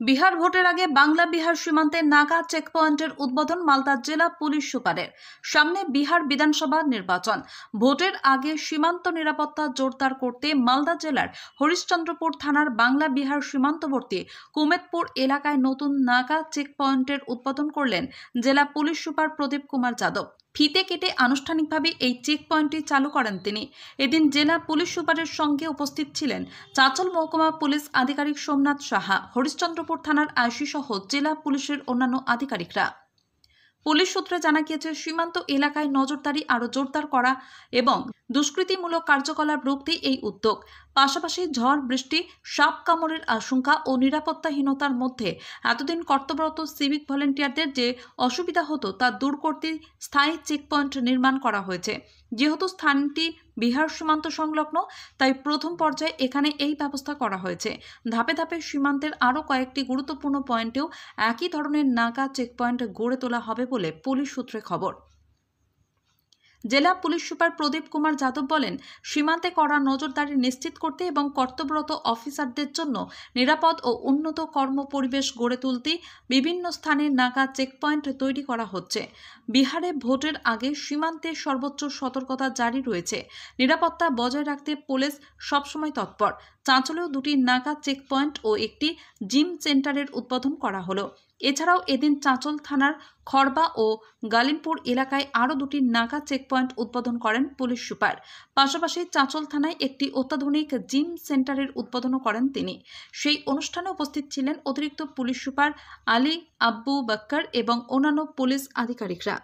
বিহার ভোটের আগে বাংলা বিহার সীমান্তে নাগা চেকপয়েন্টের উদ্বোধন মালদা জেলা পুলিশ সুপারের। সামনে বিহার বিধানসভা নির্বাচন। ভোটের আগে সীমান্ত নিরাপত্তা জোরদার করতে মালদা জেলার হরিশ্চন্দ্রপুর থানার বাংলা বিহার সীমান্তবর্তী কুমেদপুর এলাকায় নতুন নাগা চেকপয়েন্টের উদ্বোধন করলেন জেলা পুলিশ সুপার প্রদীপ কুমার যাদব। ফিতে কেটে আনুষ্ঠানিকভাবে এই চেকপয়েন্টটি চালু করেন তিনি। এদিন জেলা পুলিশ সুপারের সঙ্গে উপস্থিত ছিলেন চাঁচল মহকুমা পুলিশ আধিকারিক সোমনাথ সাহা, হরিশ্চন্দ্রপুর থানার আইসি সহ জেলা পুলিশের অন্যান্য আধিকারিকরা। পুলিশ সূত্রে জানা গিয়েছে, সীমান্ত এলাকায় নজরদারি আরও জোরদার করা এবং দুষ্কৃতিমূলক কার্যকলাপ রুখতে এই উদ্যোগ। পাশাপাশি ঝড় বৃষ্টি, সাপ কামড়ের আশঙ্কা ও নিরাপত্তাহীনতার মধ্যে এতদিন কর্তব্যরত সিভিক ভলেন্টিয়ারদের যে অসুবিধা হতো তা দূর করতে স্থায়ী চেকপয়েন্ট নির্মাণ করা হয়েছে। যেহেতু স্থানটি বিহার সীমান্ত সংলগ্ন, তাই প্রথম পর্যায়ে এখানে এই ব্যবস্থা করা হয়েছে। ধাপে ধাপে সীমান্তের আরও কয়েকটি গুরুত্বপূর্ণ পয়েন্টেও একই ধরনের নাগা চেকপয়েন্ট গড়ে তোলা হবে বলে পুলিশ সূত্রে খবর। জেলা পুলিশ সুপার প্রদীপ কুমার যাদব বলেন, সীমান্তে কড়া নজরদারি নিশ্চিত করতে এবং কর্তব্যরত অফিসারদের জন্য নিরাপদ ও উন্নত কর্ম পরিবেশ গড়ে তুলতে বিভিন্ন স্থানে নাগা চেকপয়েন্ট তৈরি করা হচ্ছে। বিহারে ভোটের আগে সীমান্তে সর্বোচ্চ সতর্কতা জারি রয়েছে। নিরাপত্তা বজায় রাখতে পুলিশ সবসময় তৎপর। চাঁচলেও দুটি নাগা চেকপয়েন্ট ও একটি জিম সেন্টারের উদ্বোধন করা হলো। এছাড়াও এদিন চাঁচল থানার খড়বা ও গালিমপুর এলাকায় আরও দুটি নাগা চেকপয়েন্ট উদ্বোধন করেন পুলিশ সুপার। পাশাপাশি চাঁচল থানায় একটি অত্যাধুনিক জিম সেন্টারের উদ্বোধনও করেন তিনি। সেই অনুষ্ঠানে উপস্থিত ছিলেন অতিরিক্ত পুলিশ সুপার আলী আব্বু বাক্কার এবং অন্যান্য পুলিশ আধিকারিকরা।